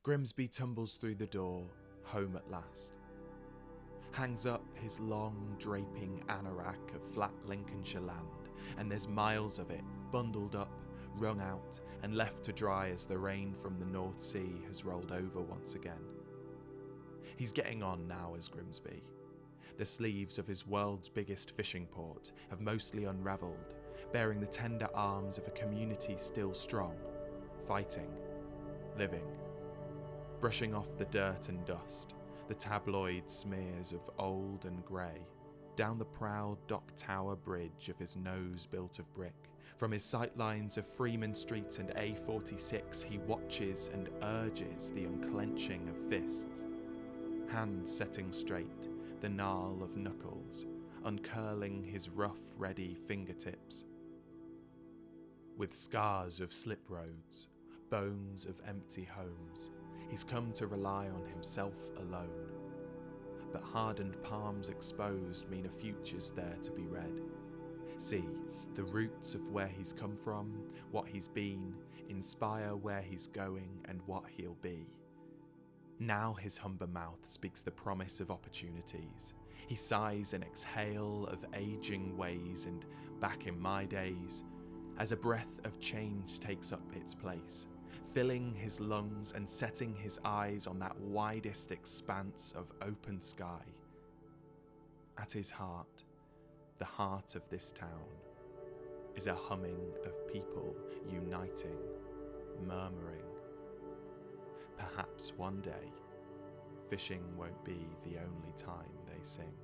Grimsby tumbles through the door, home at last. Hangs up his long, draping anorak of flat Lincolnshire land, and there's miles of it, bundled up, wrung out, and left to dry as the rain from the North Sea has rolled over once again. He's getting on now as Grimsby. The sleeves of his world's biggest fishing port have mostly unravelled, bearing the tender arms of a community still strong, fighting, living, brushing off the dirt and dust, the tabloid smears of old and grey, down the proud dock tower bridge of his nose built of brick. From his sightlines of Freeman Street and A46 he watches and urges the unclenching of fists, hands setting straight, the gnarl of knuckles, uncurling his rough, ready fingertips. With scars of slip roads, bones of empty homes, he's come to rely on himself alone. But hardened palms exposed mean a future's there to be read. See, the roots of where he's come from, what he's been, inspire where he's going and what he'll be. Now his humber mouth speaks the promise of opportunities. He sighs an exhale of aging ways and back in my days, as a breath of change takes up its place, filling his lungs and setting his eyes on that widest expanse of open sky. At his heart, the heart of this town, is a humming of people uniting, murmuring. Perhaps one day, fishing won't be the only time they sing.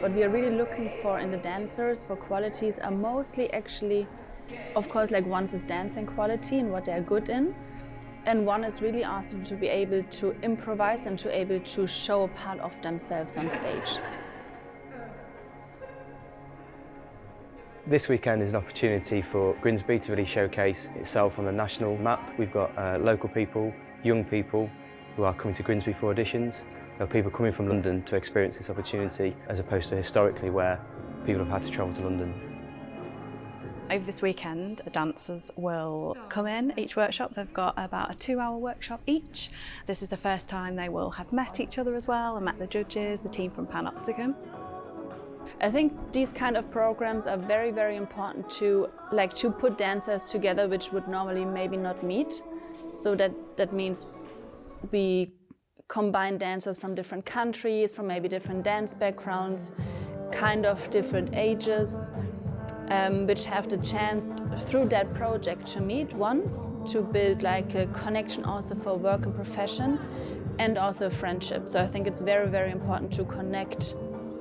What we are really looking for in the dancers for qualities are mostly actually, of course, like one is dancing quality and what they're good in, and one is really asking to be able to improvise and to able to show a part of themselves on stage. This weekend is an opportunity for Grimsby to really showcase itself on the national map. We've got local people, young people who are coming to Grimsby for auditions. There are people coming from London to experience this opportunity as opposed to historically where people have had to travel to London. Over this weekend, the dancers will come in each workshop. They've got about a 2-hour workshop each. This is the first time they will have met each other as well and met the judges, the team from Panopticon. I think these kind of programs are very, very important to put dancers together which would normally maybe not meet. So that means we combine dancers from different countries, from maybe different dance backgrounds, kind of different ages, which have the chance through that project to meet once, to build like a connection also for work and profession, and also friendship. So I think it's very, very important to connect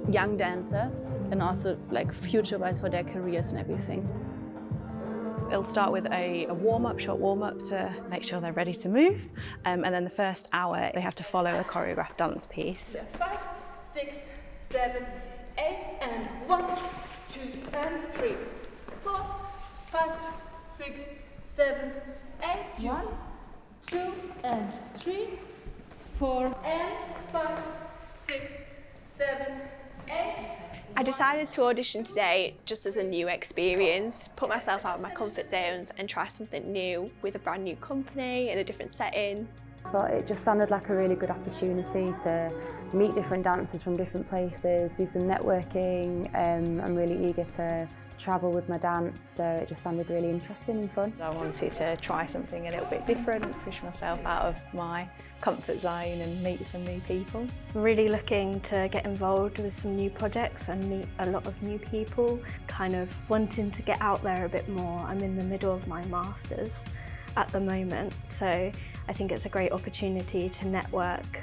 young dancers and also like future-wise for their careers and everything. It'll start with a warm-up, short warm-up to make sure they're ready to move, and then the first hour they have to follow a choreographed dance piece. 5, 6, 7, 8, and 1, 2, and 3, 4, 5, 6, 7, 8, 1, 2, and 3, 4, and 5, 6, 7, 8. I decided to audition today just as a new experience, put myself out of my comfort zones and try something new with a brand new company in a different setting. I thought it just sounded like a really good opportunity to meet different dancers from different places, do some networking. I'm really eager to travel with my dance, so it just sounded really interesting and fun. I wanted to try something a little bit different, push myself out of my comfort zone and meet some new people. I'm really looking to get involved with some new projects and meet a lot of new people, kind of wanting to get out there a bit more. I'm in the middle of my masters at the moment, so I think it's a great opportunity to network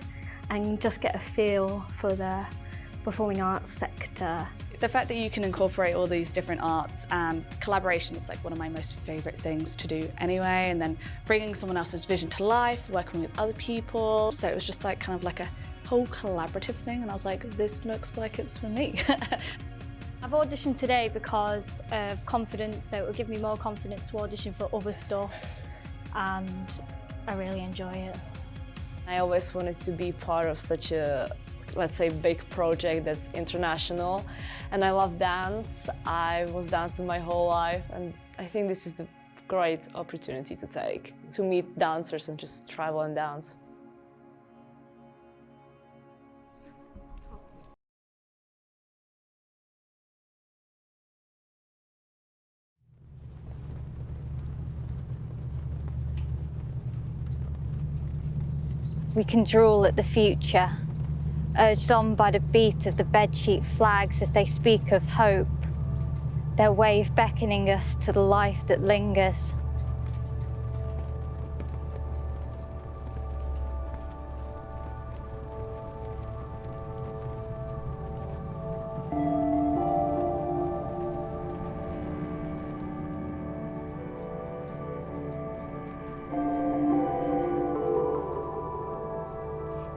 and just get a feel for the performing arts sector. The fact that you can incorporate all these different arts and collaboration is like one of my most favourite things to do anyway, and then bringing someone else's vision to life, working with other people. So it was just like kind of like a whole collaborative thing, and I was like, this looks like it's for me. I've auditioned today because of confidence, so it will give me more confidence to audition for other stuff, and I really enjoy it. I always wanted to be part of such a, let's say, big project that's international, and I love dance. I was dancing my whole life, and I think this is a great opportunity to take, to meet dancers and just travel and dance. We can drool at the future, urged on by the beat of the bedsheet flags as they speak of hope, their wave beckoning us to the life that lingers.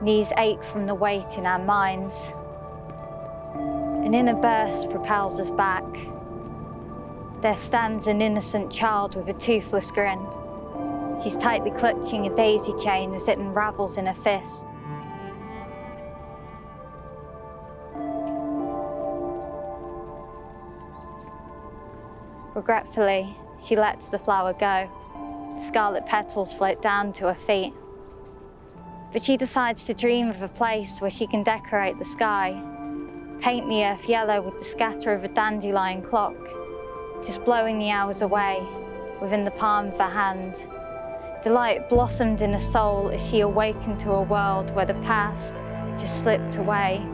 Knees ache from the weight in our minds. An inner burst propels us back. There stands an innocent child with a toothless grin. She's tightly clutching a daisy chain as it unravels in her fist. Regretfully, she lets the flower go. The scarlet petals float down to her feet. But she decides to dream of a place where she can decorate the sky, paint the earth yellow with the scatter of a dandelion clock, just blowing the hours away within the palm of her hand. Delight blossomed in her soul as she awakened to a world where the past just slipped away.